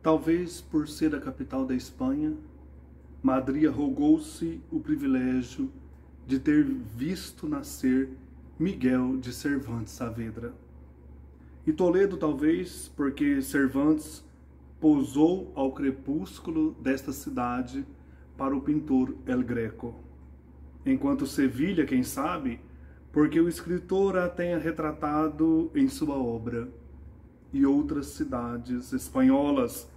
Talvez por ser a capital da Espanha, Madrid arrogou-se o privilégio de ter visto nascer Miguel de Cervantes Saavedra. E Toledo talvez porque Cervantes pousou ao crepúsculo desta cidade para o pintor El Greco. Enquanto Sevilha, quem sabe, porque o escritor a tenha retratado em sua obra. E outras cidades espanholas,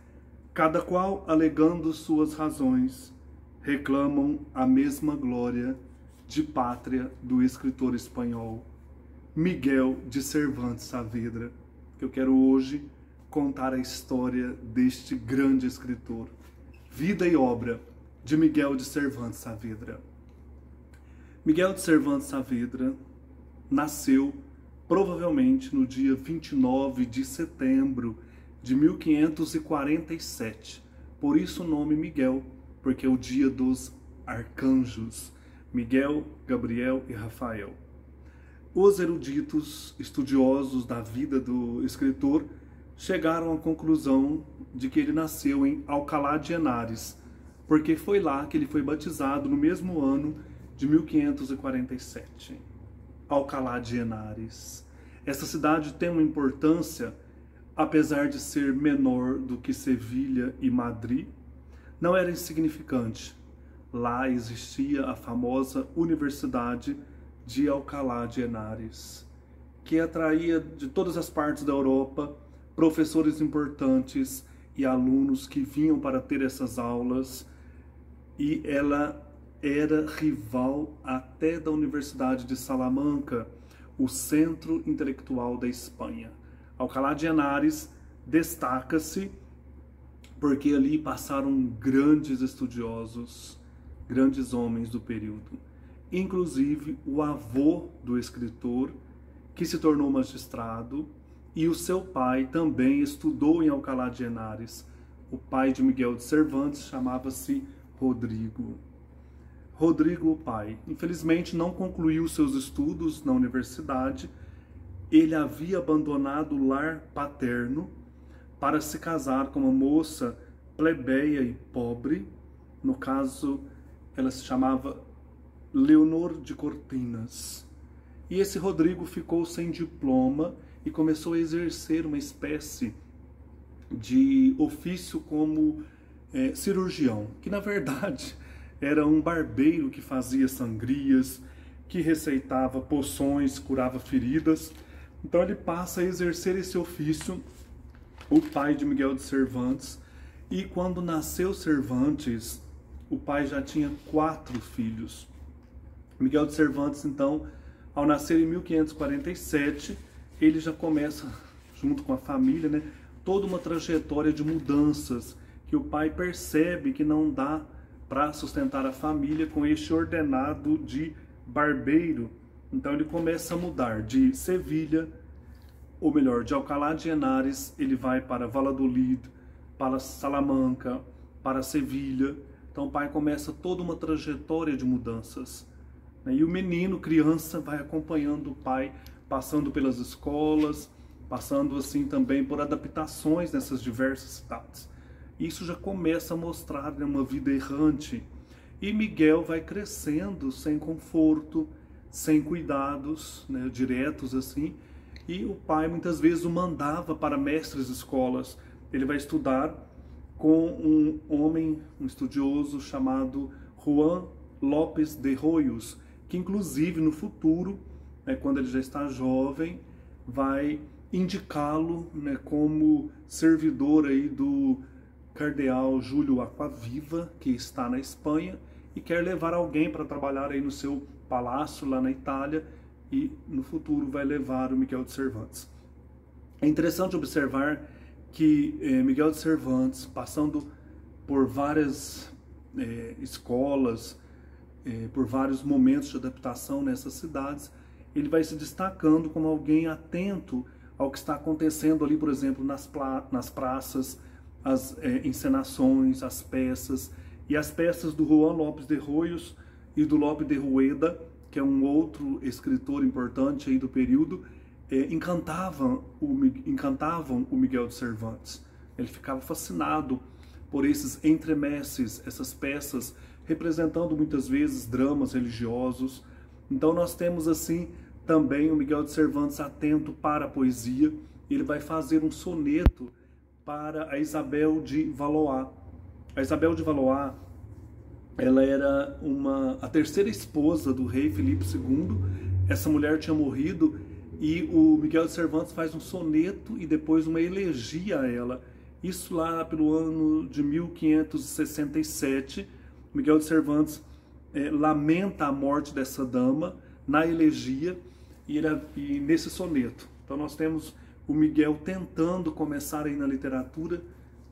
cada qual alegando suas razões, reclamam a mesma glória de pátria do escritor espanhol, Miguel de Cervantes Saavedra, que eu quero hoje contar a história deste grande escritor, vida e obra de Miguel de Cervantes Saavedra. Miguel de Cervantes Saavedra nasceu provavelmente no dia 29 de setembro de 1547. Por isso o nome Miguel, porque é o dia dos arcanjos, Miguel, Gabriel e Rafael. Os eruditos estudiosos da vida do escritor chegaram à conclusão de que ele nasceu em Alcalá de Henares, porque foi lá que ele foi batizado no mesmo ano de 1547. Alcalá de Henares. Essa cidade tem uma importância, apesar de ser menor do que Sevilha e Madrid, não era insignificante. Lá existia a famosa Universidade de Alcalá de Henares, que atraía de todas as partes da Europa professores importantes e alunos que vinham para ter essas aulas, e ela era rival até da Universidade de Salamanca, o centro intelectual da Espanha. Alcalá de Henares destaca-se porque ali passaram grandes estudiosos, grandes homens do período, inclusive o avô do escritor, que se tornou magistrado, e o seu pai também estudou em Alcalá de Henares. O pai de Miguel de Cervantes chamava-se Rodrigo. Rodrigo, o pai, infelizmente não concluiu seus estudos na universidade. Ele havia abandonado o lar paterno para se casar com uma moça plebeia e pobre. No caso, ela se chamava Leonor de Cortinas. E esse Rodrigo ficou sem diploma e começou a exercer uma espécie de ofício como cirurgião, que na verdade era um barbeiro que fazia sangrias, que receitava poções, curava feridas. Então ele passa a exercer esse ofício, o pai de Miguel de Cervantes. E quando nasceu Cervantes, o pai já tinha 4 filhos. Miguel de Cervantes, então, ao nascer em 1547, ele já começa, junto com a família, toda uma trajetória de mudanças, que o pai percebe que não dá para sustentar a família com este ordenado de barbeiro. Então ele começa a mudar de Sevilha, ou melhor, de Alcalá de Henares, ele vai para Valladolid, para Salamanca, para Sevilha. Então o pai começa toda uma trajetória de mudanças. E o menino, criança, vai acompanhando o pai, passando pelas escolas, passando assim também por adaptações nessas diversas cidades. Isso já começa a mostrar uma vida errante. E Miguel vai crescendo sem conforto, sem cuidados diretos assim. E o pai muitas vezes o mandava para mestres de escolas. Ele vai estudar com um homem, um estudioso chamado Juan López de Hoyos, que inclusive no futuro, quando ele já está jovem, vai indicá-lo como servidor aí do cardeal Júlio Aquaviva, que está na Espanha, e quer levar alguém para trabalhar aí no seu palácio lá na Itália, e no futuro vai levar o Miguel de Cervantes. É interessante observar que Miguel de Cervantes, passando por várias escolas, por vários momentos de adaptação nessas cidades, ele vai se destacando como alguém atento ao que está acontecendo ali, por exemplo, nas praças, as encenações, as peças. E as peças do Juan López de Hoyos e do Lope de Rueda, que é um outro escritor importante aí do período, encantavam o Miguel de Cervantes. Ele ficava fascinado por esses entremeses, essas peças representando muitas vezes dramas religiosos. Então nós temos assim também o Miguel de Cervantes atento para a poesia. Ele vai fazer um soneto para a Isabel de Valois. A Isabel de Valois, ela era a terceira esposa do rei Filipe II. Essa mulher tinha morrido e o Miguel de Cervantes faz um soneto e depois uma elegia a ela. Isso lá pelo ano de 1567. Miguel de Cervantes lamenta a morte dessa dama na elegia e nesse soneto. Então nós temos o Miguel tentando começar aí na literatura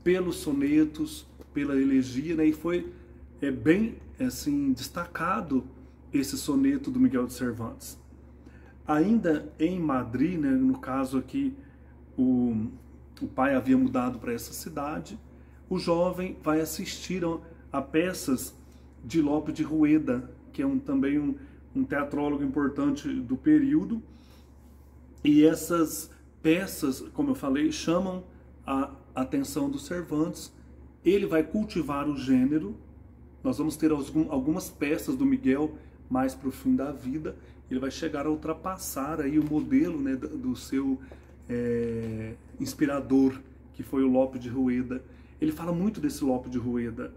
pelos sonetos, pela elegia, né? E foi bem assim destacado esse soneto do Miguel de Cervantes. Ainda em Madrid, né, no caso aqui, o pai havia mudado para essa cidade, o jovem vai assistir a peças de Lope de Rueda, que é também um teatrólogo importante do período, e essas peças, como eu falei, chamam a atenção do Cervantes. Ele vai cultivar o gênero. Nós vamos ter algumas peças do Miguel mais para o fim da vida. Ele vai chegar a ultrapassar aí o modelo, né, do seu inspirador, que foi o Lope de Rueda. Ele fala muito desse Lope de Rueda,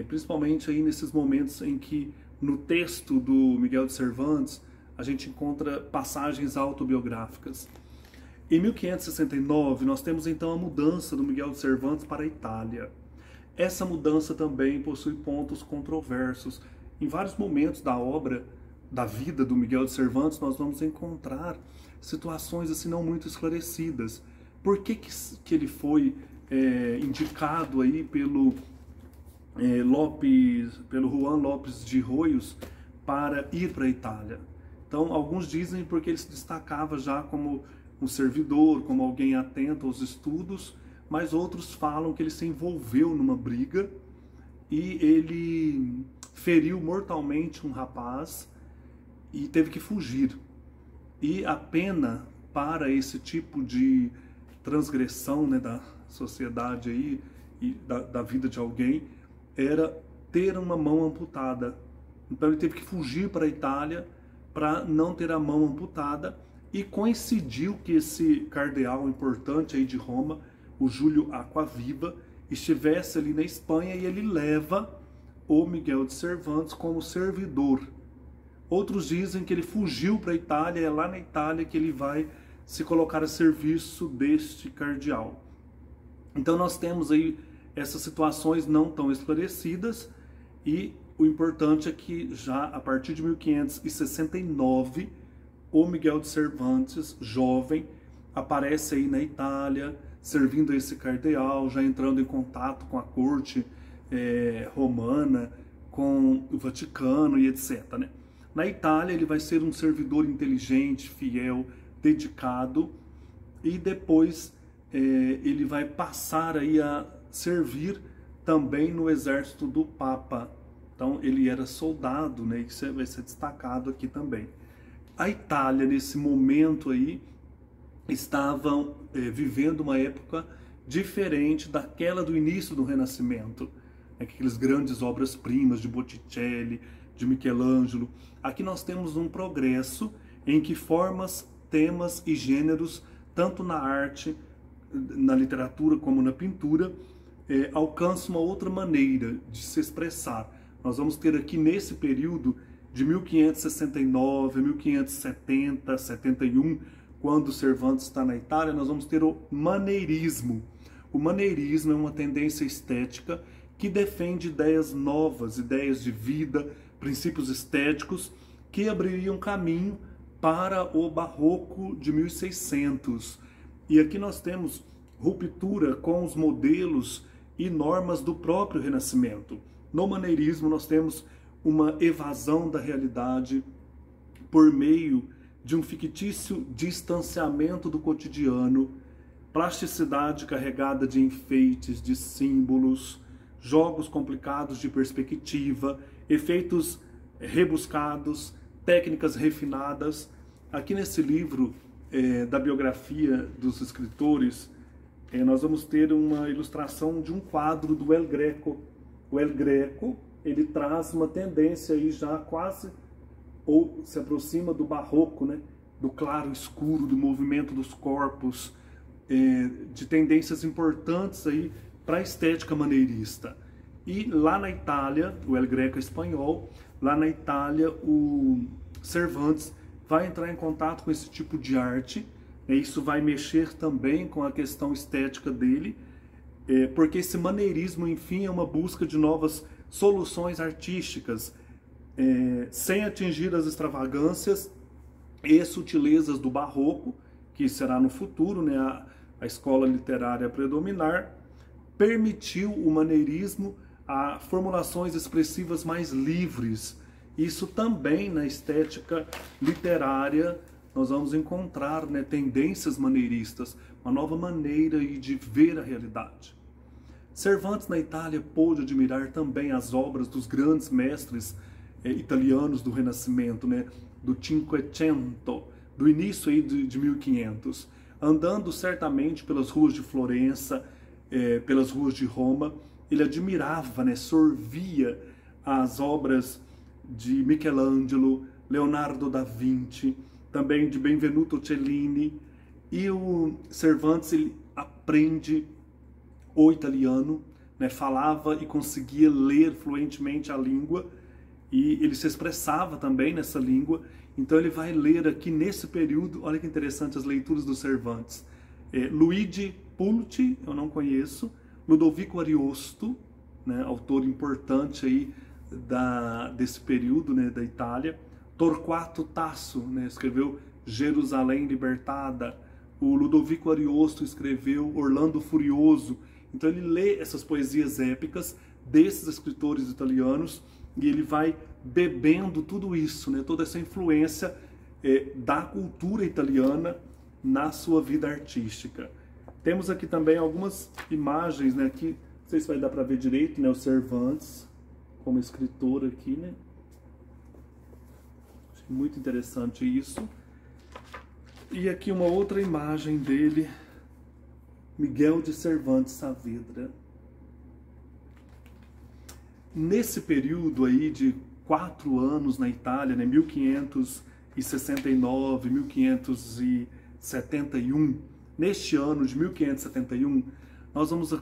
principalmente aí nesses momentos em que no texto do Miguel de Cervantes a gente encontra passagens autobiográficas. Em 1569 nós temos então a mudança do Miguel de Cervantes para a Itália. Essa mudança também possui pontos controversos. Em vários momentos da obra, da vida do Miguel de Cervantes, nós vamos encontrar situações assim não muito esclarecidas. Por que ele foi indicado aí pelo Juan Lopes de Hoyos para ir para a Itália? Então, alguns dizem porque ele se destacava já como um servidor, como alguém atento aos estudos, mas outros falam que ele se envolveu numa briga e ele feriu mortalmente um rapaz e teve que fugir. E a pena para esse tipo de transgressão, né, da sociedade aí, e da vida de alguém, era ter uma mão amputada. Então ele teve que fugir para a Itália para não ter a mão amputada, e coincidiu que esse cardeal importante aí de Roma, o Júlio Aquaviva, estivesse ali na Espanha e ele leva o Miguel de Cervantes como servidor. Outros dizem que ele fugiu para a Itália, é lá na Itália que ele vai se colocar a serviço deste cardeal. Então nós temos aí essas situações não tão esclarecidas, e o importante é que já a partir de 1569 o Miguel de Cervantes, jovem, aparece aí na Itália, servindo esse cardeal, já entrando em contato com a corte romana, com o Vaticano e etc, né? Na Itália ele vai ser um servidor inteligente, fiel, dedicado, e depois ele vai passar aí a servir também no exército do Papa. Então ele era soldado, né? Isso vai ser destacado aqui também. A Itália, nesse momento aí, estava vivendo uma época diferente daquela do início do Renascimento. Aquelas grandes obras-primas de Botticelli, de Michelangelo. Aqui nós temos um progresso em que formas, temas e gêneros, tanto na arte, na literatura como na pintura, alcançam uma outra maneira de se expressar. Nós vamos ter aqui nesse período de 1569, 1570, 71, quando Cervantes está na Itália, nós vamos ter o maneirismo. O maneirismo é uma tendência estética que defende ideias novas, ideias de vida, princípios estéticos que abririam caminho para o barroco de 1600. E aqui nós temos ruptura com os modelos e normas do próprio Renascimento. No maneirismo nós temos uma evasão da realidade por meio de um fictício distanciamento do cotidiano, plasticidade carregada de enfeites, de símbolos, jogos complicados de perspectiva, efeitos rebuscados, técnicas refinadas. Aqui nesse livro da biografia dos escritores, nós vamos ter uma ilustração de um quadro do El Greco. O El Greco, ele traz uma tendência aí já quase, ou se aproxima do barroco, né? Do claro escuro, do movimento dos corpos, de tendências importantes aí para a estética maneirista. E lá na Itália, o El Greco é espanhol, lá na Itália o Cervantes vai entrar em contato com esse tipo de arte, isso vai mexer também com a questão estética dele, porque esse maneirismo, enfim, é uma busca de novas soluções artísticas, sem atingir as extravagâncias e sutilezas do barroco, que será no futuro, né, a escola literária a predominar, permitiu o maneirismo a formulações expressivas mais livres. Isso também na estética literária nós vamos encontrar, né, tendências maneiristas, uma nova maneira de ver a realidade. Cervantes na Itália pôde admirar também as obras dos grandes mestres italianos do Renascimento, né, do Cinquecento, do início aí de 1500, andando certamente pelas ruas de Florença, pelas ruas de Roma. Ele admirava, né, sorvia as obras de Michelangelo, Leonardo da Vinci, também de Benvenuto Cellini, e o Cervantes ele aprende o italiano, né, falava e conseguia ler fluentemente a língua, e ele se expressava também nessa língua. Então ele vai ler aqui nesse período, olha que interessante as leituras do Cervantes, Luigi Pulci, eu não conheço, Ludovico Ariosto, né, autor importante aí desse período, né, da Itália, Torquato Tasso, né, escreveu Jerusalém Libertada, o Ludovico Ariosto escreveu Orlando Furioso. Então ele lê essas poesias épicas desses escritores italianos e ele vai bebendo tudo isso, né, toda essa influência da cultura italiana na sua vida artística. Temos aqui também algumas imagens, né, aqui, não sei se vai dar para ver direito, né, o Cervantes como escritor aqui, né. Acho muito interessante isso. E aqui uma outra imagem dele, Miguel de Cervantes Saavedra. Nesse período aí de 4 anos na Itália, né, 1569, 1571, neste ano de 1571, nós vamos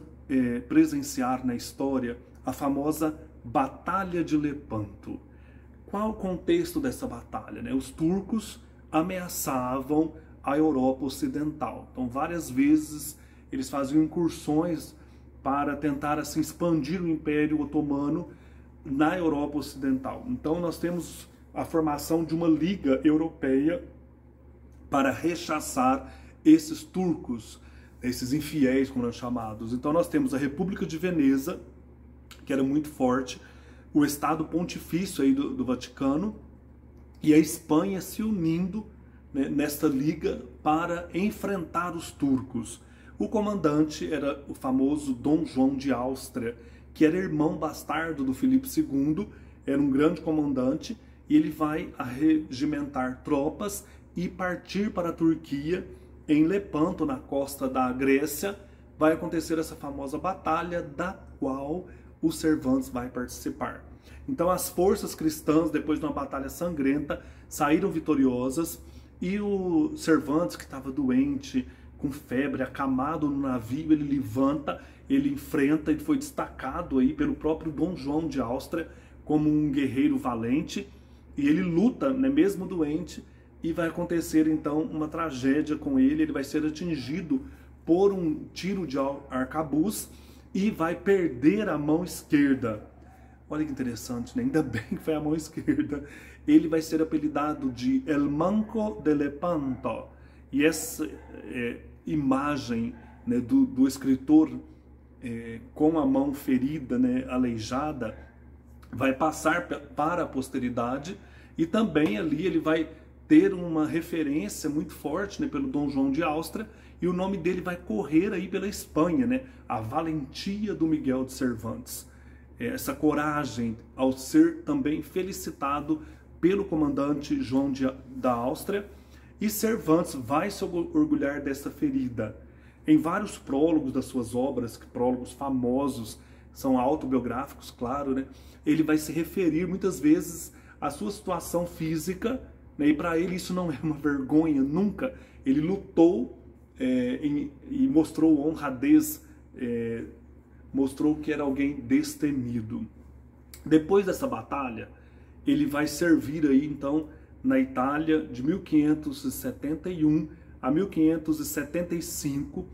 presenciar na história a famosa Batalha de Lepanto. Qual o contexto dessa batalha, né? Os turcos ameaçavam a Europa Ocidental. Então, várias vezes eles faziam incursões para tentar assim expandir o Império Otomano na Europa Ocidental. Então, nós temos a formação de uma Liga Europeia para rechaçar esses turcos, esses infiéis, como nós chamados. Então, nós temos a República de Veneza, que era muito forte, o Estado Pontifício aí do Vaticano, e a Espanha se unindo, né, nesta liga para enfrentar os turcos. O comandante era o famoso Dom João de Áustria, que era irmão bastardo do Filipe II, era um grande comandante, e ele vai regimentar tropas e partir para a Turquia. Em Lepanto, na costa da Grécia, vai acontecer essa famosa batalha, da qual o Cervantes vai participar. Então as forças cristãs, depois de uma batalha sangrenta, saíram vitoriosas, e o Cervantes, que estava doente, com febre, acamado no navio, ele levanta, ele enfrenta, ele foi destacado aí pelo próprio Dom João de Áustria como um guerreiro valente, e ele luta, né, mesmo doente, e vai acontecer então uma tragédia com ele. Ele vai ser atingido por um tiro de arcabuz e vai perder a mão esquerda. Olha que interessante, né? Ainda bem que foi a mão esquerda. Ele vai ser apelidado de El Manco de Lepanto. E essa imagem, né, do escritor com a mão ferida, né, aleijada, vai passar para a posteridade, e também ali ele vai ter uma referência muito forte, né, pelo Dom João de Áustria, e o nome dele vai correr aí pela Espanha, né, a valentia do Miguel de Cervantes. Essa coragem ao ser também felicitado pelo comandante João da Áustria, e Cervantes vai se orgulhar dessa ferida. Em vários prólogos das suas obras, prólogos famosos, são autobiográficos, claro, né? Ele vai se referir muitas vezes à sua situação física, né? E para ele isso não é uma vergonha, nunca. Ele lutou e mostrou honradez, mostrou que era alguém destemido. Depois dessa batalha, ele vai servir aí então na Itália de 1571 a 1575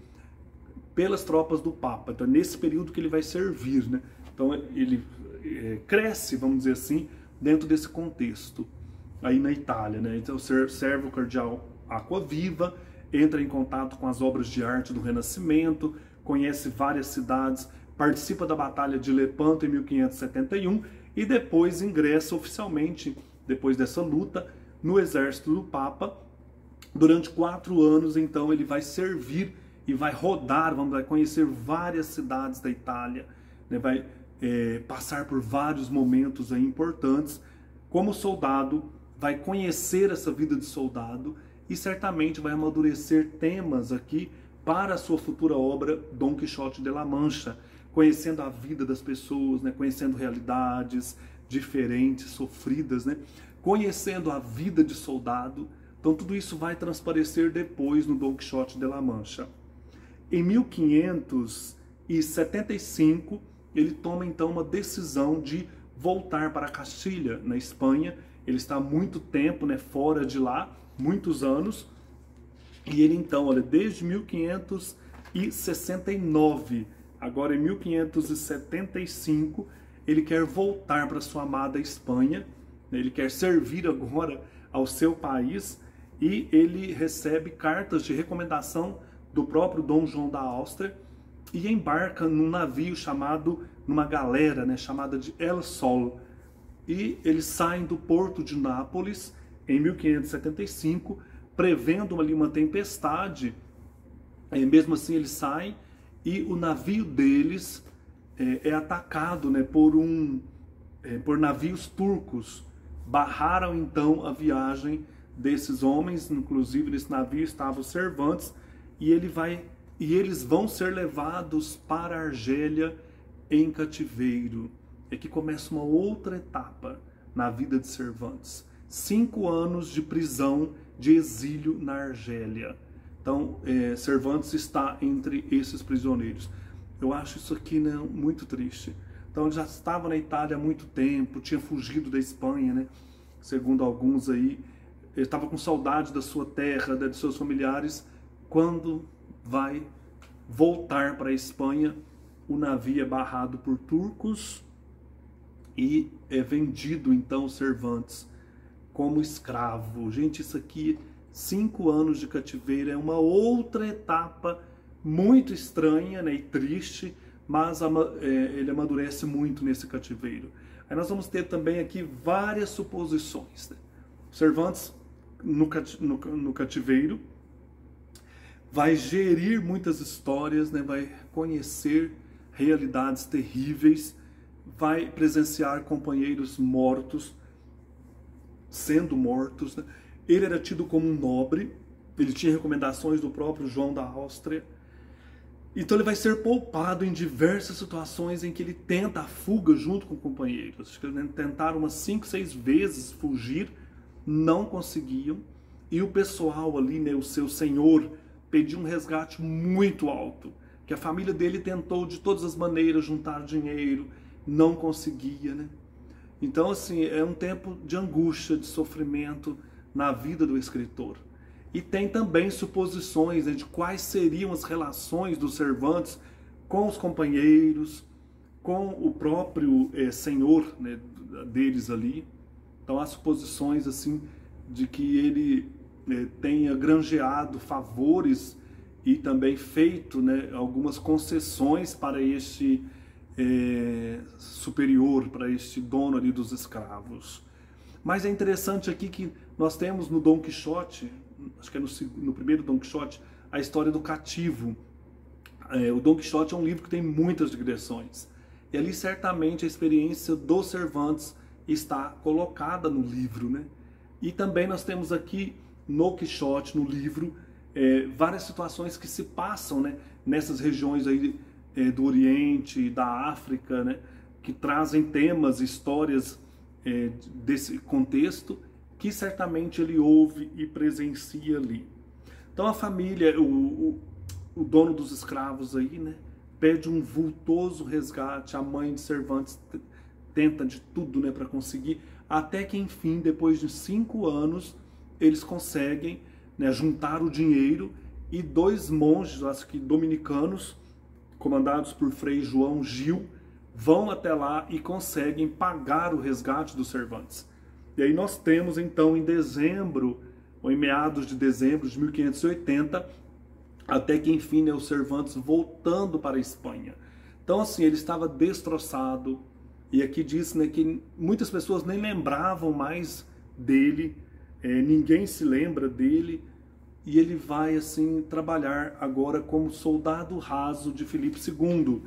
pelas tropas do Papa. Então é nesse período que ele vai servir, né? Então ele cresce, vamos dizer assim, dentro desse contexto aí na Itália, né? Então serve o cardeal Acquaviva, entra em contato com as obras de arte do Renascimento, conhece várias cidades, participa da Batalha de Lepanto em 1571 e depois ingressa oficialmente, depois dessa luta, no exército do Papa. Durante 4 anos, então, ele vai servir e vai rodar, vai conhecer várias cidades da Itália, né? Vai passar por vários momentos aí importantes. Como soldado, vai conhecer essa vida de soldado e certamente vai amadurecer temas aqui para a sua futura obra Dom Quixote de La Mancha, conhecendo a vida das pessoas, né? Conhecendo realidades diferentes, sofridas, né? Conhecendo a vida de soldado. Então tudo isso vai transparecer depois no Dom Quixote de La Mancha. Em 1575, ele toma então uma decisão de voltar para Castilha, na Espanha. Ele está há muito tempo, né, fora de lá, muitos anos. E ele então, olha, desde 1569, agora em 1575, ele quer voltar para sua amada Espanha. Ele quer servir agora ao seu país e ele recebe cartas de recomendação do próprio Dom João da Áustria e embarca num navio chamado, numa galera, né, chamada de El Sol. E eles saem do porto de Nápoles em 1575, prevendo ali uma tempestade. Mesmo assim eles saem e o navio deles é atacado, né, por navios turcos. Barraram então a viagem desses homens, inclusive nesse navio estavam os Cervantes, e eles vão ser levados para a Argélia em cativeiro. É que começa uma outra etapa na vida de Cervantes. 5 anos de prisão, de exílio na Argélia. Então, Cervantes está entre esses prisioneiros. Eu acho isso aqui, né, muito triste. Então ele já estava na Itália há muito tempo, tinha fugido da Espanha, né? Segundo alguns aí, ele estava com saudade da sua terra, dos seus familiares. Quando vai voltar para a Espanha, o navio é barrado por turcos e é vendido então Cervantes como escravo. Gente, isso aqui, 5 anos de cativeiro, é uma outra etapa muito estranha, né, e triste, mas ele amadurece muito nesse cativeiro. Aí nós vamos ter também aqui várias suposições, né? Cervantes, no cativeiro, vai gerir muitas histórias, né? Vai conhecer realidades terríveis, vai presenciar companheiros mortos, sendo mortos, né? Ele era tido como um nobre, ele tinha recomendações do próprio João da Áustria. Então ele vai ser poupado em diversas situações em que ele tenta a fuga junto com companheiros. Acho que eles tentaram umas 5, 6 vezes fugir, não conseguiam. E o pessoal ali, né, o seu senhor, pediu um resgate muito alto, que a família dele tentou de todas as maneiras juntar dinheiro, não conseguia, né? Então, assim, é um tempo de angústia, de sofrimento na vida do escritor. E tem também suposições, né, de quais seriam as relações dos Cervantes com os companheiros, com o próprio senhor, né, deles ali. Então há suposições assim de que ele tenha granjeado favores e também feito, né, algumas concessões para este superior, para este dono ali dos escravos. Mas é interessante aqui que nós temos no Dom Quixote, acho que é no primeiro Dom Quixote, a história do cativo. O Dom Quixote é um livro que tem muitas digressões. E ali certamente a experiência dos Cervantes está colocada no livro, né? E também nós temos aqui no Quixote, no livro, várias situações que se passam, né, nessas regiões aí do Oriente, da África, né, que trazem temas, histórias desse contexto que certamente ele ouve e presencia ali. Então a família, o dono dos escravos aí, né, pede um vultoso resgate, a mãe de Cervantes tenta de tudo, né, para conseguir, até que enfim, depois de 5 anos, eles conseguem, né, juntar o dinheiro, e 2 monges, acho que dominicanos, comandados por Frei João Gil, vão até lá e conseguem pagar o resgate dos Cervantes. E aí nós temos então em dezembro, ou em meados de dezembro de 1580, até que enfim, né, os Cervantes voltando para a Espanha. Então assim, ele estava destroçado, e aqui diz, né, que muitas pessoas nem lembravam mais dele, ninguém se lembra dele, e ele vai assim trabalhar agora como soldado raso de Filipe II,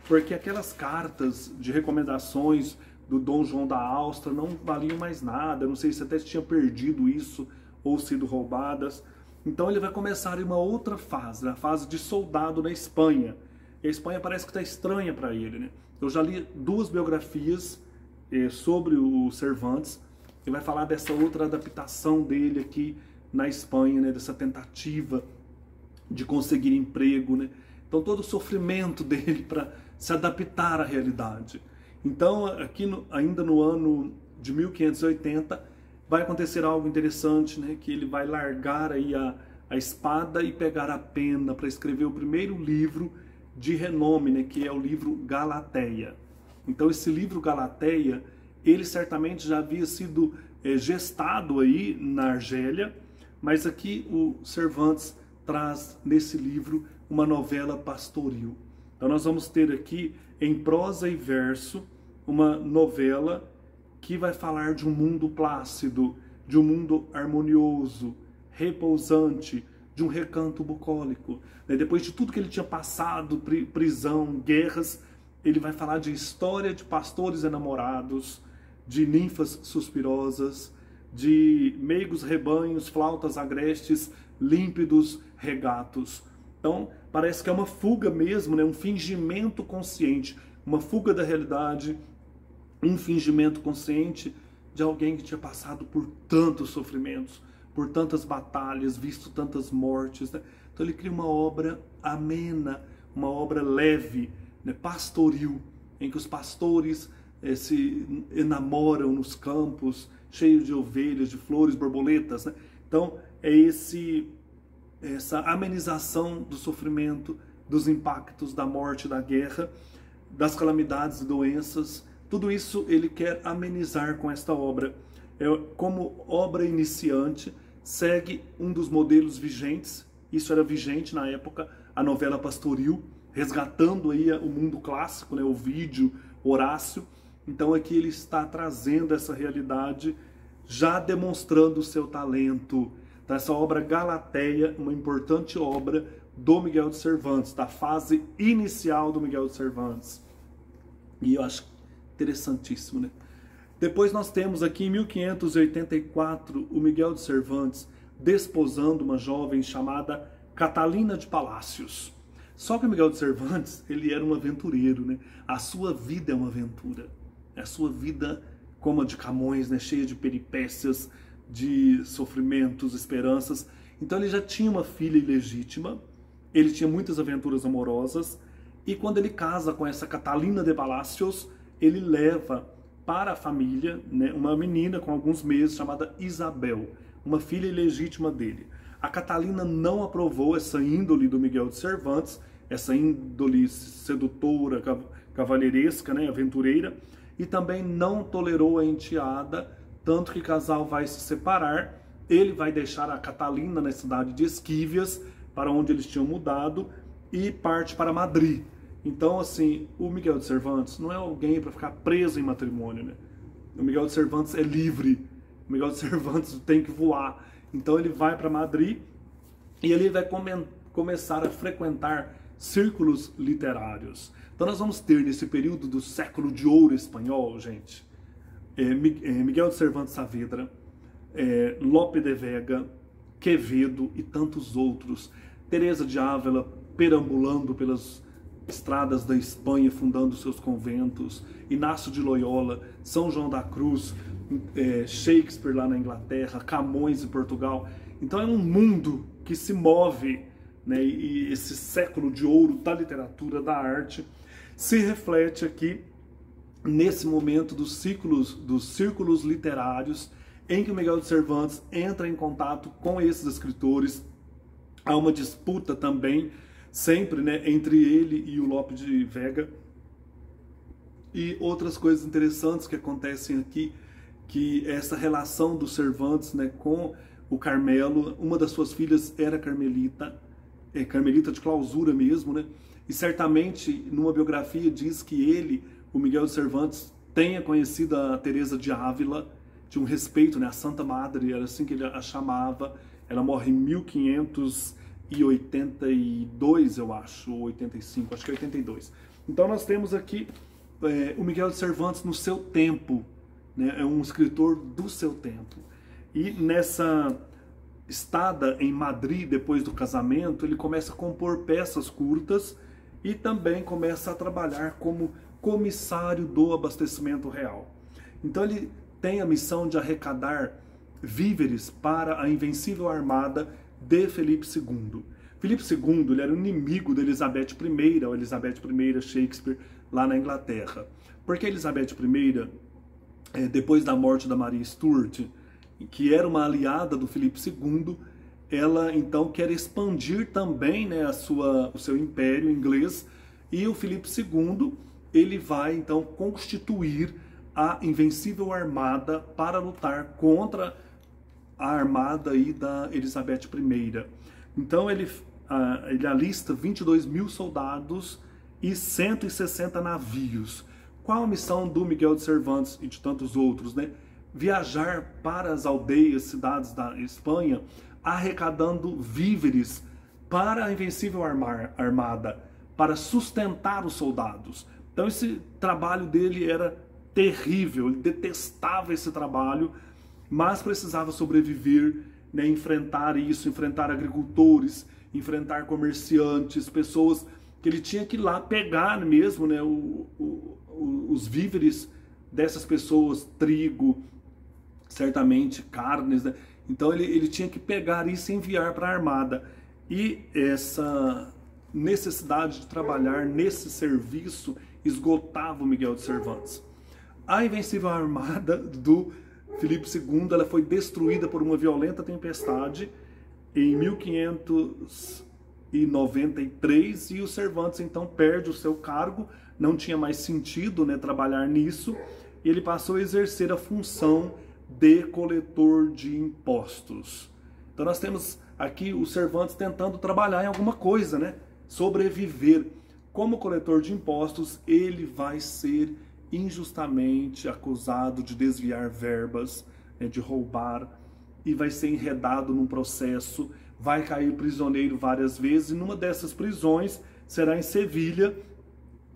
porque aquelas cartas de recomendações do Dom João da Áustria não valiam mais nada, não sei se até tinha perdido isso ou sido roubadas. Então ele vai começar em uma outra fase, a fase de soldado na Espanha. E a Espanha parece que está estranha para ele, né? Eu já li 2 biografias sobre o Cervantes, e vai falar dessa outra adaptação dele aqui na Espanha, né? Dessa tentativa de conseguir emprego, né? Então todo o sofrimento dele para se adaptar à realidade. Então aqui ainda no ano de 1580 vai acontecer algo interessante, né? Que ele vai largar aí a espada e pegar a pena para escrever o primeiro livro de renome, né? Que é o livro Galateia. Então esse livro Galateia, ele certamente já havia sido gestado aí na Argélia, mas aqui o Cervantes traz nesse livro uma novela pastoril. Então nós vamos ter aqui em prosa e verso uma novela que vai falar de um mundo plácido, de um mundo harmonioso, repousante, de um recanto bucólico. Depois de tudo que ele tinha passado, prisão, guerras, ele vai falar de história de pastores enamorados, de ninfas suspirosas, de meigos rebanhos, flautas agrestes, límpidos regatos. Então, parece que é uma fuga mesmo, né? Um fingimento consciente, uma fuga da realidade, um fingimento consciente de alguém que tinha passado por tantos sofrimentos, por tantas batalhas, visto tantas mortes, né? Então ele cria uma obra amena, uma obra leve, né? Pastoril, em que os pastores se enamoram nos campos, cheios de ovelhas, de flores, borboletas, né? Então é essa amenização do sofrimento, dos impactos da morte, da guerra, das calamidades e doenças. Tudo isso ele quer amenizar com esta obra. Como obra iniciante, segue um dos modelos vigentes. Isso era vigente na época, a novela pastoril, resgatando aí o mundo clássico, né, Ovídio, Horácio. Então aqui ele está trazendo essa realidade, já demonstrando o seu talento. Então, essa obra Galateia, uma importante obra do Miguel de Cervantes, da fase inicial do Miguel de Cervantes. E eu acho interessantíssimo, né? Depois nós temos aqui em 1584 o Miguel de Cervantes desposando uma jovem chamada Catalina de Palácios. Só que o Miguel de Cervantes, ele era um aventureiro, né? A sua vida é uma aventura. A sua vida, como a de Camões, né? Cheia de peripécias, de sofrimentos, esperanças. Então ele já tinha uma filha ilegítima, ele tinha muitas aventuras amorosas, e quando ele casa com essa Catalina de Palácios, ele leva para a família, né, uma menina com alguns meses chamada Isabel, uma filha ilegítima dele. A Catalina não aprovou essa índole do Miguel de Cervantes, essa índole sedutora, cavalheiresca, né, aventureira, e também não tolerou a enteada, tanto que o casal vai se separar. Ele vai deixar a Catalina na cidade de Esquívias, para onde eles tinham mudado, e parte para Madrid. Então, assim, o Miguel de Cervantes não é alguém para ficar preso em matrimônio, né? O Miguel de Cervantes é livre. O Miguel de Cervantes tem que voar. Então ele vai para Madrid e ele vai começar a frequentar círculos literários. Então nós vamos ter nesse período do século de ouro espanhol, gente, Miguel de Cervantes Saavedra, Lope de Vega, Quevedo e tantos outros. Teresa de Ávila perambulando pelas estradas da Espanha, fundando seus conventos. Inácio de Loyola, São João da Cruz, Shakespeare lá na Inglaterra, Camões em Portugal. Então é um mundo que se move, né? E esse século de ouro da literatura, da arte, se reflete aqui nesse momento dos círculos literários, em que o Miguel de Cervantes entra em contato com esses escritores. Há uma disputa também, sempre, né, entre ele e o Lope de Vega. E outras coisas interessantes que acontecem aqui, que essa relação do Cervantes, né, com o Carmelo. Uma das suas filhas era carmelita, carmelita de clausura mesmo, né? E certamente numa biografia diz que ele, o Miguel de Cervantes, tenha conhecido a Teresa de Ávila, de um respeito, né? A Santa Madre, era assim que ele a chamava. Ela morre em 1582, eu acho, ou 85, acho que é 82. Então nós temos aqui o Miguel de Cervantes no seu tempo, né? É um escritor do seu tempo. E nessa estada em Madrid, depois do casamento, ele começa a compor peças curtas e também começa a trabalhar como comissário do abastecimento real. Então ele tem a missão de arrecadar víveres para a invencível armada de Felipe II. Felipe II, ele era o inimigo de Elizabeth I, ou Elizabeth I Shakespeare, lá na Inglaterra. Porque Elizabeth I, depois da morte da Maria Stuart, que era uma aliada do Felipe II, ela então quer expandir também, né, o seu império inglês, e o Felipe II, ele vai então constituir a invencível armada para lutar contra a armada aí da Elizabeth I. Então ele alista 22 mil soldados e 160 navios. Qual a missão do Miguel de Cervantes e de tantos outros, né? Viajar para as aldeias, cidades da Espanha, arrecadando víveres para a invencível armada, para sustentar os soldados. Então esse trabalho dele era terrível, ele detestava esse trabalho, mas precisava sobreviver, né, enfrentar isso, enfrentar agricultores, enfrentar comerciantes, pessoas que ele tinha que ir lá pegar mesmo, né, os víveres dessas pessoas, trigo, certamente carnes, né? Então ele tinha que pegar isso e enviar para a armada. E essa necessidade de trabalhar nesse serviço esgotava o Miguel de Cervantes. A invencível armada do Filipe II, ela foi destruída por uma violenta tempestade em 1593, e o Cervantes então perde o seu cargo. Não tinha mais sentido, né, trabalhar nisso, e ele passou a exercer a função de coletor de impostos. Então nós temos aqui o Cervantes tentando trabalhar em alguma coisa, né? Sobreviver. Como coletor de impostos, ele vai ser injustamente acusado de desviar verbas, né, de roubar, e vai ser enredado num processo, vai cair prisioneiro várias vezes, e numa dessas prisões será em Sevilha.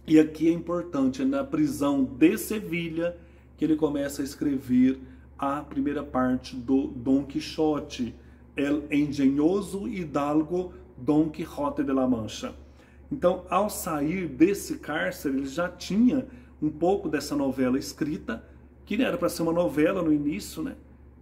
E aqui é importante, é na prisão de Sevilha que ele começa a escrever a primeira parte do Dom Quixote, El Engenhoso Hidalgo Dom Quixote de la Mancha. Então, ao sair desse cárcere, ele já tinha um pouco dessa novela escrita, que era para ser uma novela no início, né?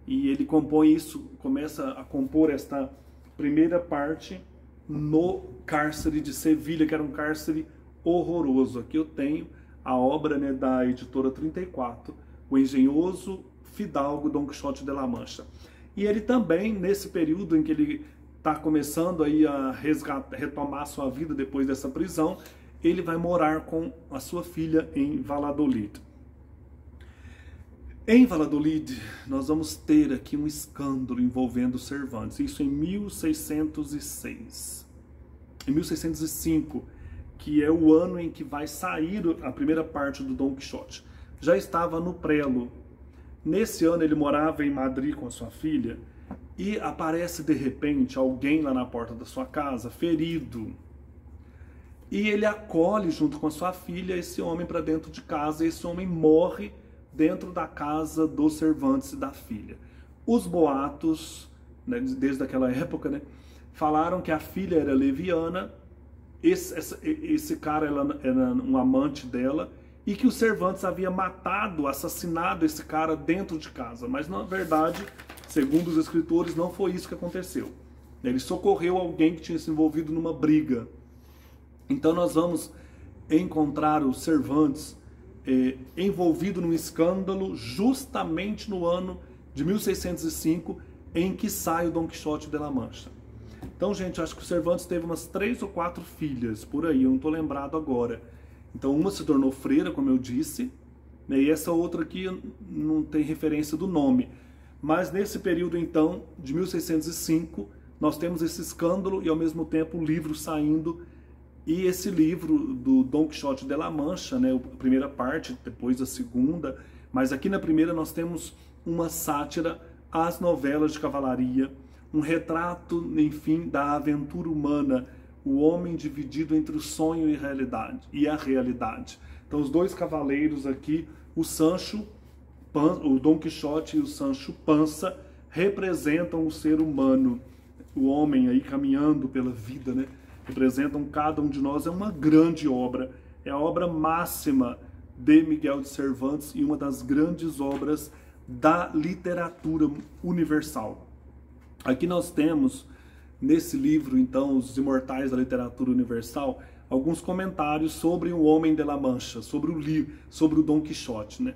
E ele compõe isso, começa a compor esta primeira parte no cárcere de Sevilha, que era um cárcere horroroso. Aqui eu tenho a obra, né, da editora 34, O Engenhoso Fidalgo Dom Quixote de la Mancha. E ele também, nesse período em que ele está começando aí a retomar sua vida depois dessa prisão, ele vai morar com a sua filha em Valladolid. Em Valladolid, nós vamos ter aqui um escândalo envolvendo Cervantes, isso em 1606. Em 1605, que é o ano em que vai sair a primeira parte do Dom Quixote. Já estava no prelo. Nesse ano ele morava em Madrid com a sua filha e aparece de repente alguém lá na porta da sua casa, ferido. E ele acolhe junto com a sua filha esse homem para dentro de casa, e esse homem morre dentro da casa dos Cervantes e da filha. Os boatos, né, desde aquela época, né, falaram que a filha era leviana, esse cara era um amante dela, e que o Cervantes havia matado, assassinado esse cara dentro de casa. Mas, na verdade, segundo os escritores, não foi isso que aconteceu. Ele socorreu alguém que tinha se envolvido numa briga. Então nós vamos encontrar o Cervantes envolvido num escândalo justamente no ano de 1605, em que sai o Dom Quixote de La Mancha. Então, gente, acho que o Cervantes teve umas 3 ou 4 filhas, por aí, eu não estou lembrado agora. Então, uma se tornou freira, como eu disse, né, e essa outra aqui não tem referência do nome. Mas nesse período, então, de 1605, nós temos esse escândalo e, ao mesmo tempo, o livro saindo. E esse livro do Dom Quixote de La Mancha, né, a primeira parte, depois a segunda, mas aqui na primeira nós temos uma sátira às novelas de cavalaria, um retrato, enfim, da aventura humana, o homem dividido entre o sonho e a realidade. Então os dois cavaleiros aqui, o Dom Quixote e o Sancho Panza, representam o ser humano, o homem aí caminhando pela vida, né? Representam cada um de nós. É uma grande obra, é a obra máxima de Miguel de Cervantes e uma das grandes obras da literatura universal. Aqui nós temos, nesse livro, então, Os Imortais da Literatura Universal, alguns comentários sobre o Homem de La Mancha, sobre o livro, sobre o Dom Quixote, né?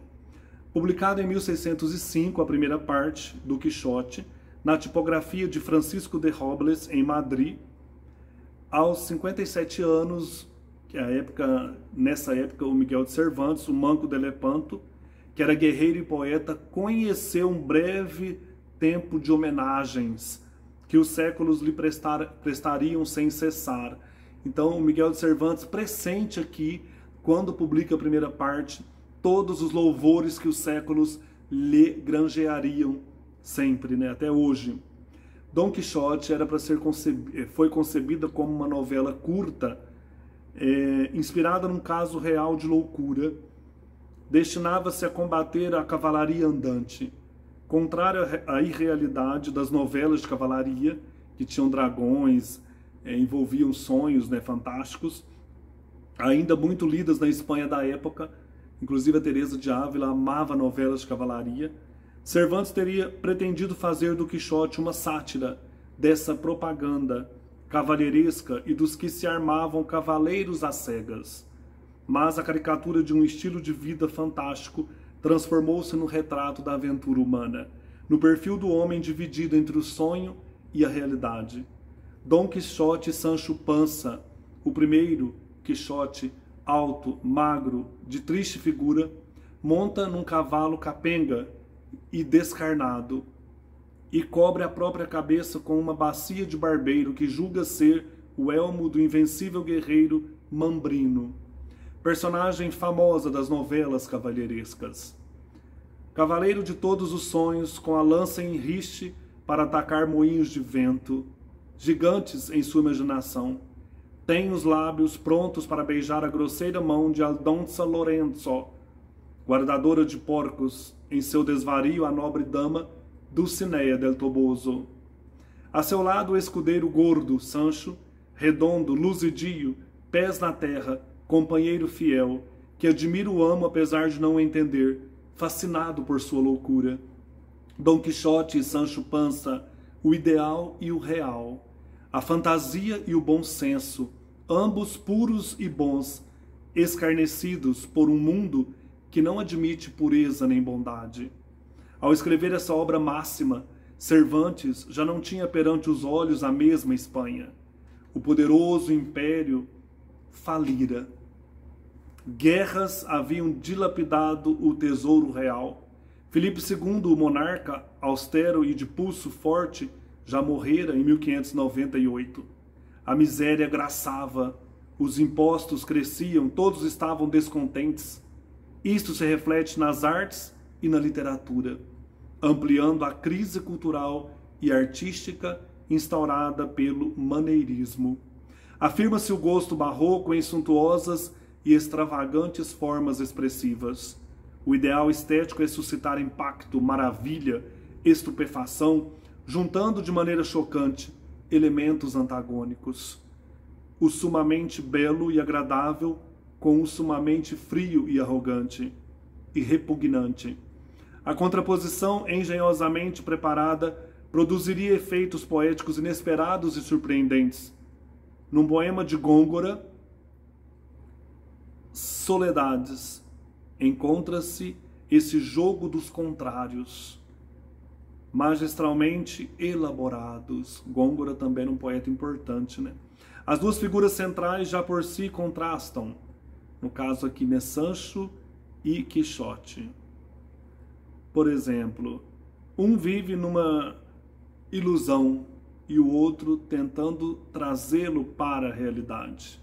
Publicado em 1605, a primeira parte do Quixote, na tipografia de Francisco de Robles, em Madrid. Aos 57 anos, nessa época, o Miguel de Cervantes, o Manco de Lepanto, que era guerreiro e poeta, conheceu um breve tempo de homenagens que os séculos lhe prestariam sem cessar. Então, o Miguel de Cervantes pressente aqui, quando publica a primeira parte, todos os louvores que os séculos lhe granjeariam sempre, né, até hoje. Dom Quixote foi concebida como uma novela curta, inspirada num caso real de loucura. Destinava-se a combater a cavalaria andante, contrária à irrealidade das novelas de cavalaria, que tinham dragões, envolviam sonhos, né, fantásticos, ainda muito lidas na Espanha da época. Inclusive a Teresa de Ávila amava novelas de cavalaria. Cervantes teria pretendido fazer do Quixote uma sátira dessa propaganda cavalheiresca e dos que se armavam cavaleiros às cegas. Mas a caricatura de um estilo de vida fantástico transformou-se no retrato da aventura humana, no perfil do homem dividido entre o sonho e a realidade. Dom Quixote e Sancho Panza, o primeiro, Quixote, alto, magro, de triste figura, monta num cavalo capenga e descarnado, e cobre a própria cabeça com uma bacia de barbeiro que julga ser o elmo do invencível guerreiro Mambrino, personagem famosa das novelas cavalheirescas. Cavaleiro de todos os sonhos, com a lança em riste para atacar moinhos de vento, gigantes em sua imaginação, tem os lábios prontos para beijar a grosseira mão de Aldonza Lorenzo, guardadora de porcos, em seu desvario a nobre dama Dulcinea del Toboso. A seu lado o escudeiro gordo, Sancho, redondo, luzidio, pés na terra, companheiro fiel, que admira o amo apesar de não o entender, fascinado por sua loucura. Dom Quixote e Sancho Panza, o ideal e o real, a fantasia e o bom senso, ambos puros e bons, escarnecidos por um mundo que não admite pureza nem bondade. Ao escrever essa obra máxima, Cervantes já não tinha perante os olhos a mesma Espanha. O poderoso império falira. Guerras haviam dilapidado o tesouro real. Filipe II, o monarca, austero e de pulso forte, já morrera em 1598. A miséria graçava, os impostos cresciam, todos estavam descontentes. Isto se reflete nas artes e na literatura, ampliando a crise cultural e artística instaurada pelo maneirismo. Afirma-se o gosto barroco em suntuosas e extravagantes formas expressivas. O ideal estético é suscitar impacto, maravilha, estupefação, juntando de maneira chocante elementos antagônicos. O sumamente belo e agradável com o sumamente frio e arrogante e repugnante. A contraposição engenhosamente preparada produziria efeitos poéticos inesperados e surpreendentes. Num poema de Gôngora, Soledades, encontra-se esse jogo dos contrários, magistralmente elaborados. Gôngora também é um poeta importante, né? As duas figuras centrais já por si contrastam. No caso aqui, né, Sancho e Quixote. Por exemplo, um vive numa ilusão e o outro tentando trazê-lo para a realidade.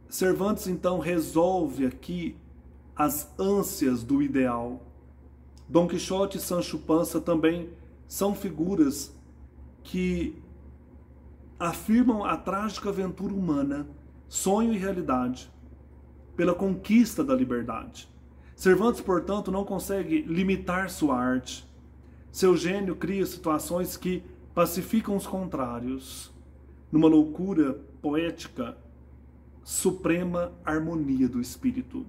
Cervantes, então, resolve aqui as ânsias do ideal. Dom Quixote e Sancho Panza também são figuras que afirmam a trágica aventura humana, sonho e realidade, pela conquista da liberdade. Cervantes, portanto, não consegue limitar sua arte. Seu gênio cria situações que pacificam os contrários, numa loucura poética, suprema harmonia do espírito.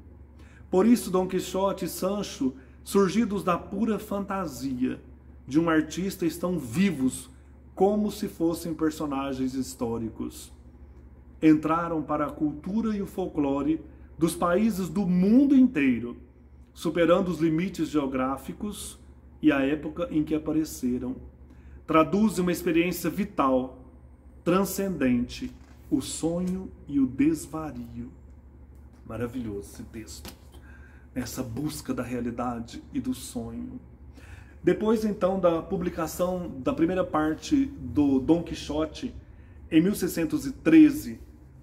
Por isso, Dom Quixote e Sancho, surgidos da pura fantasia de um artista, estão vivos como se fossem personagens históricos. Entraram para a cultura e o folclore dos países do mundo inteiro, superando os limites geográficos e a época em que apareceram. Traduzem uma experiência vital, transcendente, o sonho e o desvario. Maravilhoso esse texto. Essa busca da realidade e do sonho. Depois, então, da publicação da primeira parte do Dom Quixote, em 1613,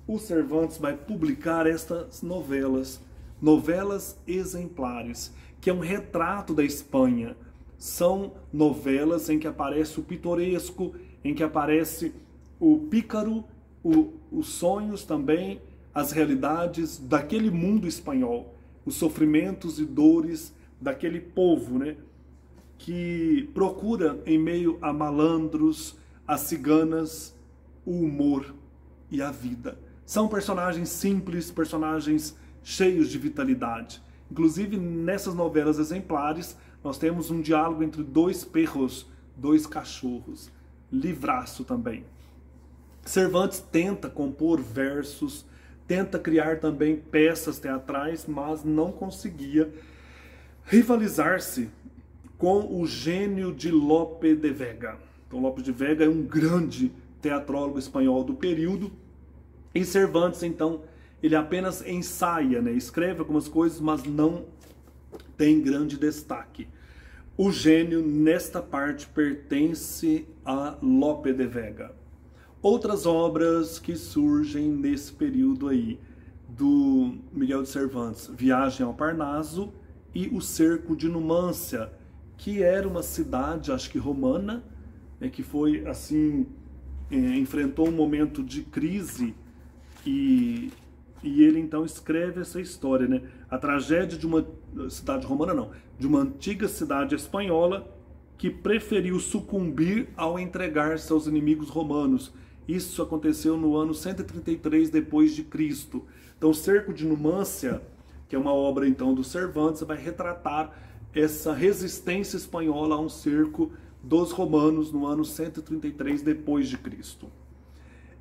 o Cervantes vai publicar estas novelas, novelas exemplares, que é um retrato da Espanha. São novelas em que aparece o pitoresco, em que aparece o pícaro, os sonhos também, as realidades daquele mundo espanhol, os sofrimentos e dores daquele povo, né, que procura, em meio a malandros, a ciganas, o humor e a vida. São personagens simples, personagens cheios de vitalidade. Inclusive, nessas novelas exemplares, nós temos um diálogo entre dois perros, dois cachorros. Livraço também. Cervantes tenta compor versos, tenta criar também peças teatrais, mas não conseguia rivalizar-se com o gênio de Lope de Vega. Então, Lope de Vega é um grande teatrólogo espanhol do período, e Cervantes, então, ele apenas ensaia, né? Escreve algumas coisas, mas não tem grande destaque. O gênio, nesta parte, pertence a Lope de Vega. Outras obras que surgem nesse período aí, do Miguel de Cervantes, Viagem ao Parnaso e O Cerco de Numância, que era uma cidade, acho que romana, né, que foi assim, enfrentou um momento de crise e ele então escreve essa história, né? A tragédia de uma cidade romana, não, de uma antiga cidade espanhola que preferiu sucumbir ao entregar-se aos inimigos romanos. Isso aconteceu no ano 133 depois de Cristo. Então, o Cerco de Numância, que é uma obra então do Cervantes, vai retratar essa resistência espanhola a um cerco dos romanos no ano 133 depois de Cristo.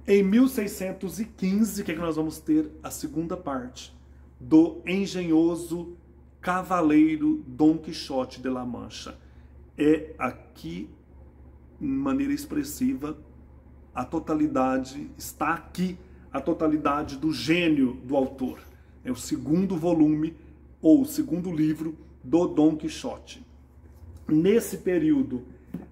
Em 1615, que nós vamos ter a segunda parte do engenhoso cavaleiro Dom Quixote de La Mancha. É aqui, de maneira expressiva, a totalidade, está aqui a totalidade do gênio do autor. É o segundo volume, ou o segundo livro do Dom Quixote. Nesse período,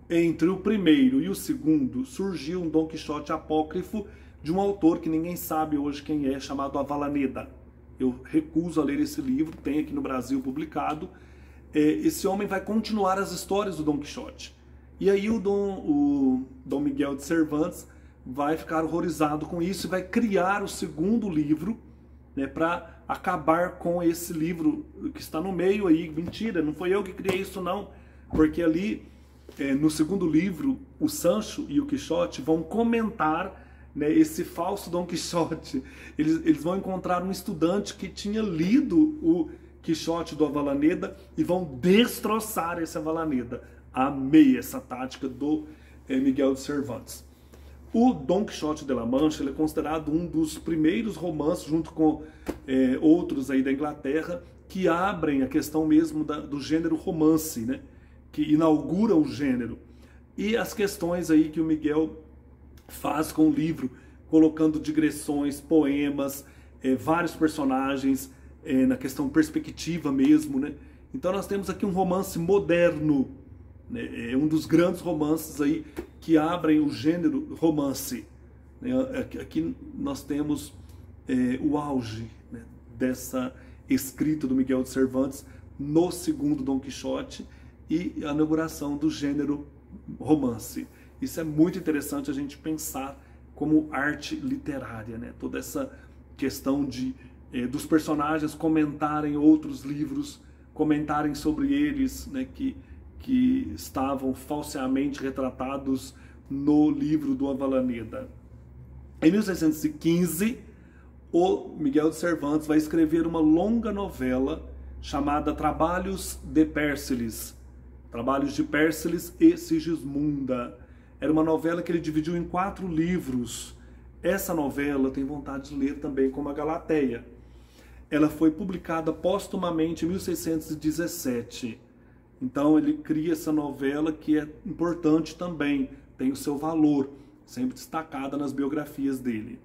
entre o primeiro e o segundo, surgiu um Dom Quixote apócrifo de um autor que ninguém sabe hoje quem é, chamado Avellaneda. Eu recuso a ler esse livro, tem aqui no Brasil publicado. Esse homem vai continuar as histórias do Dom Quixote. E aí o Dom Miguel de Cervantes vai ficar horrorizado com isso e vai criar o segundo livro, né, para acabar com esse livro que está no meio aí. Mentira, não foi eu que criei isso não, porque ali no segundo livro, o Sancho e o Quixote vão comentar, né, esse falso Dom Quixote. Eles vão encontrar um estudante que tinha lido o Quixote do Avellaneda e vão destroçar esse Avellaneda. Amei essa tática do Miguel de Cervantes. O Dom Quixote de la Mancha ele é considerado um dos primeiros romances, junto com outros aí da Inglaterra, que abrem a questão mesmo do gênero romance, né? Que inaugura o gênero. E as questões aí que o Miguel faz com o livro, colocando digressões, poemas, vários personagens, na questão perspectiva mesmo, né? Então nós temos aqui um romance moderno, né? É um dos grandes romances aí que abrem o gênero romance, né? Aqui nós temos o auge, né, dessa escrita do Miguel de Cervantes no segundo Dom Quixote e a inauguração do gênero romance. Isso é muito interessante a gente pensar como arte literária, né? Toda essa questão dos personagens comentarem outros livros, comentarem sobre eles, né, que estavam falsamente retratados no livro do Avellaneda. Em 1615, o Miguel de Cervantes vai escrever uma longa novela chamada Trabalhos de Pérsiles, Trabalhos de Pérsiles e Sigismunda. Era uma novela que ele dividiu em 4 livros. Essa novela eu tenho vontade de ler também, como a Galateia. Ela foi publicada póstumamente em 1617. Então ele cria essa novela que é importante também, tem o seu valor, sempre destacada nas biografias dele.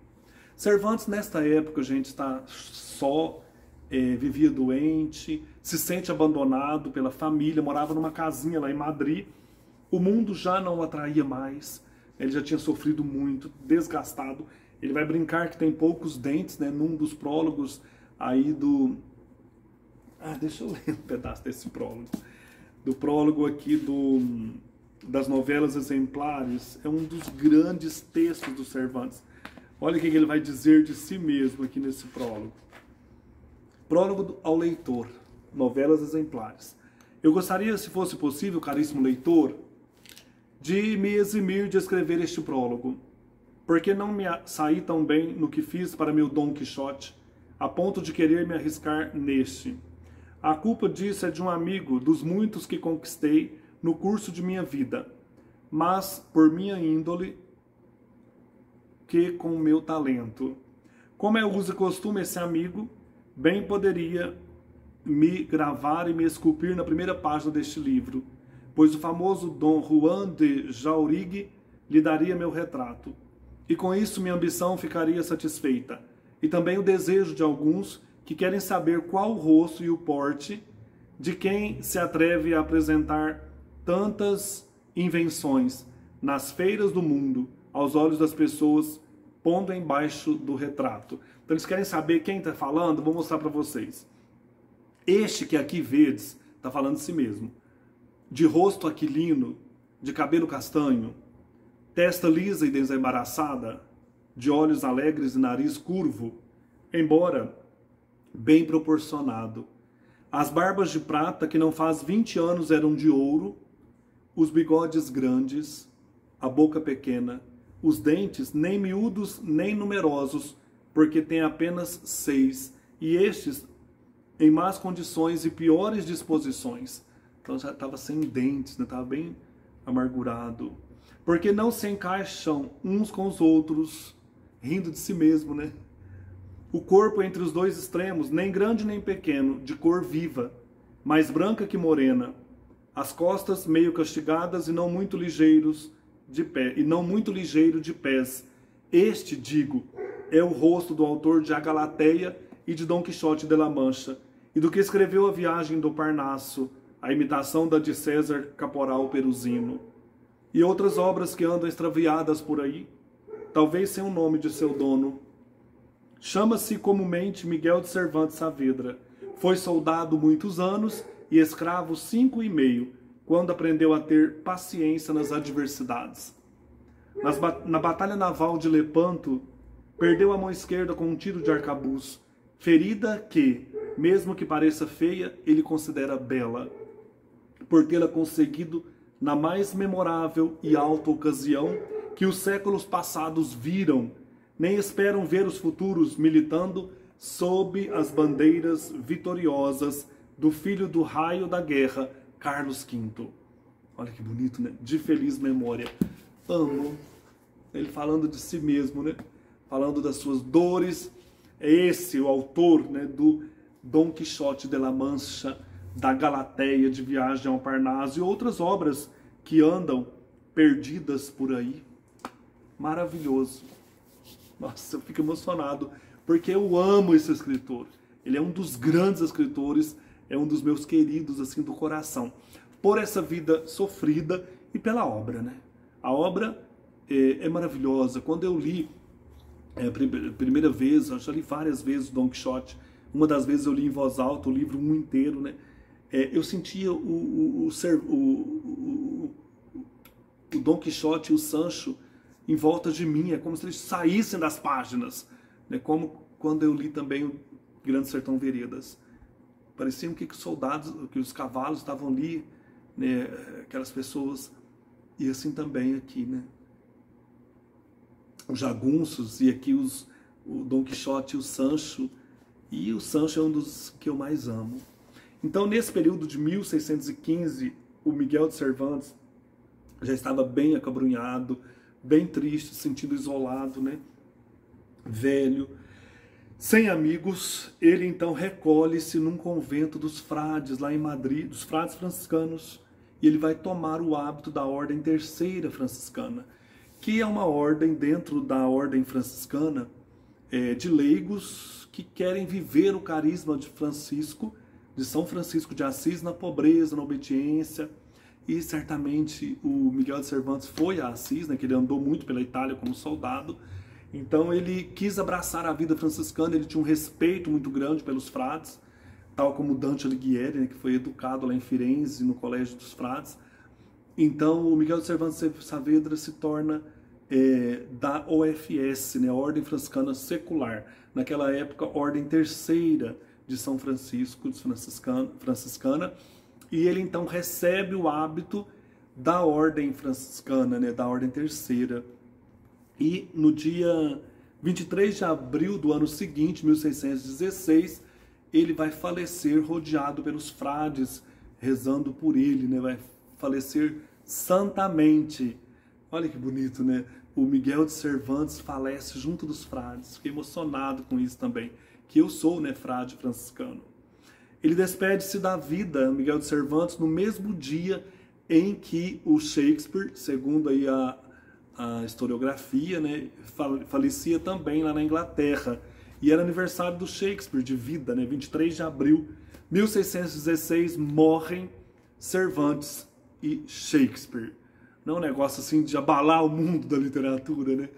Cervantes, nesta época, gente, está só, vivia doente, se sente abandonado pela família, morava numa casinha lá em Madrid. O mundo já não o atraía mais, ele já tinha sofrido muito, desgastado. Ele vai brincar que tem poucos dentes, né, num dos prólogos aí do... deixa eu ler um pedaço desse prólogo. Do prólogo aqui das novelas exemplares, é um dos grandes textos do Cervantes. Olha o que ele vai dizer de si mesmo aqui nesse prólogo. Prólogo ao leitor, novelas exemplares. Eu gostaria, se fosse possível, caríssimo leitor, de me eximir de escrever este prólogo, porque não me saí tão bem no que fiz para meu Dom Quixote, a ponto de querer me arriscar neste. A culpa disso é de um amigo dos muitos que conquistei no curso de minha vida, mas por minha índole que com meu talento. Como é uso e costume esse amigo, bem poderia me gravar e me esculpir na primeira página deste livro, pois o famoso Dom Juan de Jauregue lhe daria meu retrato, e com isso minha ambição ficaria satisfeita, e também o desejo de alguns que querem saber qual o rosto e o porte de quem se atreve a apresentar tantas invenções nas feiras do mundo, aos olhos das pessoas, pondo embaixo do retrato. Então eles querem saber quem está falando, vou mostrar para vocês. Este que aqui vedes, está falando de si mesmo. De rosto aquilino, de cabelo castanho, testa lisa e desembaraçada, de olhos alegres e nariz curvo, embora bem proporcionado. As barbas de prata, que não faz 20 anos eram de ouro, os bigodes grandes, a boca pequena, os dentes nem miúdos nem numerosos, porque tem apenas 6, e estes em más condições e piores disposições. Então já estava sem dentes, né? Estava bem amargurado. Porque não se encaixam uns com os outros, rindo de si mesmo, né? O corpo entre os dois extremos, nem grande nem pequeno, de cor viva, mais branca que morena. As costas meio castigadas e não muito ligeiros de pé, e não muito ligeiro de pés. Este, digo, é o rosto do autor de A Galateia e de Dom Quixote de la Mancha, e do que escreveu A Viagem do Parnaso, a imitação da de César Caporal Peruzino, e outras obras que andam extraviadas por aí, talvez sem o nome de seu dono. Chama-se comumente Miguel de Cervantes Saavedra. Foi soldado muitos anos e escravo 5 e meio, quando aprendeu a ter paciência nas adversidades. Na batalha naval de Lepanto, perdeu a mão esquerda com um tiro de arcabuz, ferida que, mesmo que pareça feia, ele considera bela, por tê-la conseguido na mais memorável e alta ocasião que os séculos passados viram, nem esperam ver os futuros militando sob as bandeiras vitoriosas do filho do raio da guerra, Carlos V. Olha que bonito, né? De feliz memória. Amo. Ele falando de si mesmo, né? Falando das suas dores. É esse o autor, né, do Dom Quixote de la Mancha, da Galateia, de Viagem ao Parnaso e outras obras que andam perdidas por aí. Maravilhoso. Nossa, eu fico emocionado, porque eu amo esse escritor. Ele é um dos grandes escritores, é um dos meus queridos, assim, do coração. Por essa vida sofrida e pela obra, né? A obra é maravilhosa. Quando eu li a primeira vez, eu já li várias vezes o Dom Quixote. Uma das vezes eu li em voz alta o livro inteiro, né? Eu sentia o Dom Quixote e o Sancho em volta de mim. É como se eles saíssem das páginas, né? Como quando eu li também o Grande Sertão Veredas. Parecia que os soldados, que os cavalos estavam ali, né? Aquelas pessoas. E assim também aqui, né? Os jagunços, e aqui o Dom Quixote e o Sancho. E o Sancho é um dos que eu mais amo. Então, nesse período de 1615, o Miguel de Cervantes já estava bem acabrunhado, bem triste, se sentindo isolado, né? Velho, sem amigos. Ele então recolhe-se num convento dos frades, lá em Madrid, dos frades franciscanos, e ele vai tomar o hábito da Ordem Terceira Franciscana, que é uma ordem dentro da Ordem Franciscana de leigos que querem viver o carisma de Francisco, de São Francisco de Assis, na pobreza, na obediência. E certamente o Miguel de Cervantes foi a Assis, né, que ele andou muito pela Itália como soldado. Então ele quis abraçar a vida franciscana, ele tinha um respeito muito grande pelos frades, tal como Dante Alighieri, né, que foi educado lá em Firenze, no Colégio dos Frades. Então o Miguel de Cervantes Saavedra se torna da OFS, né, a Ordem Franciscana Secular. Naquela época, Ordem Terceira de São Francisco, franciscana, e ele então recebe o hábito da Ordem Franciscana, né, da Ordem Terceira. E no dia 23 de abril do ano seguinte, 1616, ele vai falecer rodeado pelos frades, rezando por ele, né, vai falecer santamente. Olha que bonito, né? O Miguel de Cervantes falece junto dos frades. Fiquei emocionado com isso também, que eu sou, né, frade franciscano. Ele despede-se da vida, Miguel de Cervantes, no mesmo dia em que o Shakespeare, segundo aí a historiografia, né, falecia também lá na Inglaterra. E era aniversário do Shakespeare de vida, né, 23 de abril de 1616, morrem Cervantes e Shakespeare. Não é um negócio assim de abalar o mundo da literatura, né?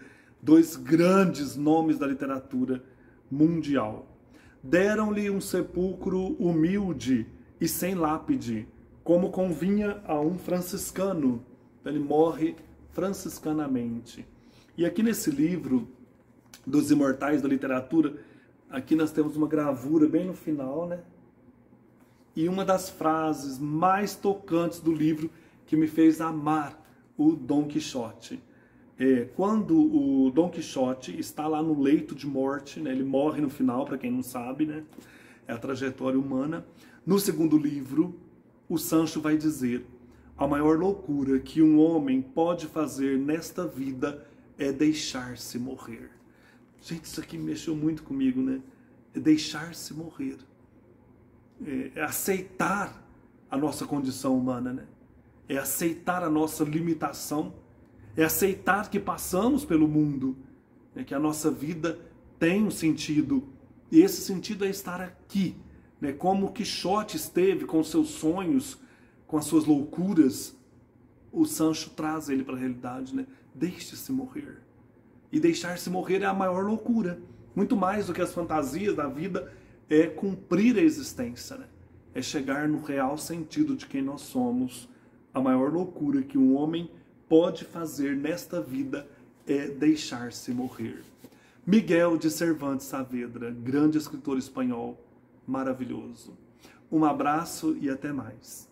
Dois grandes nomes da literatura mundial. Deram-lhe um sepulcro humilde e sem lápide, como convinha a um franciscano. Ele morre franciscanamente. E aqui nesse livro dos Imortais da Literatura, aqui nós temos uma gravura bem no final, né? E uma das frases mais tocantes do livro que me fez amar o Dom Quixote. Quando o Dom Quixote está lá no leito de morte, né? Ele morre no final, para quem não sabe, né? É a trajetória humana. No segundo livro, o Sancho vai dizer: a maior loucura que um homem pode fazer nesta vida é deixar-se morrer. Gente, isso aqui mexeu muito comigo, né? É deixar-se morrer. É aceitar a nossa condição humana, né? É aceitar a nossa limitação, é aceitar que passamos pelo mundo, né? Que a nossa vida tem um sentido, e esse sentido é estar aqui, né? Como o Quixote esteve com seus sonhos, com as suas loucuras, o Sancho traz ele para a realidade, né? Deixe-se morrer. E deixar-se morrer é a maior loucura. Muito mais do que as fantasias da vida, é cumprir a existência, né? É chegar no real sentido de quem nós somos. A maior loucura que um homem pode fazer nesta vida é deixar-se morrer. Miguel de Cervantes Saavedra, grande escritor espanhol, maravilhoso. Um abraço e até mais.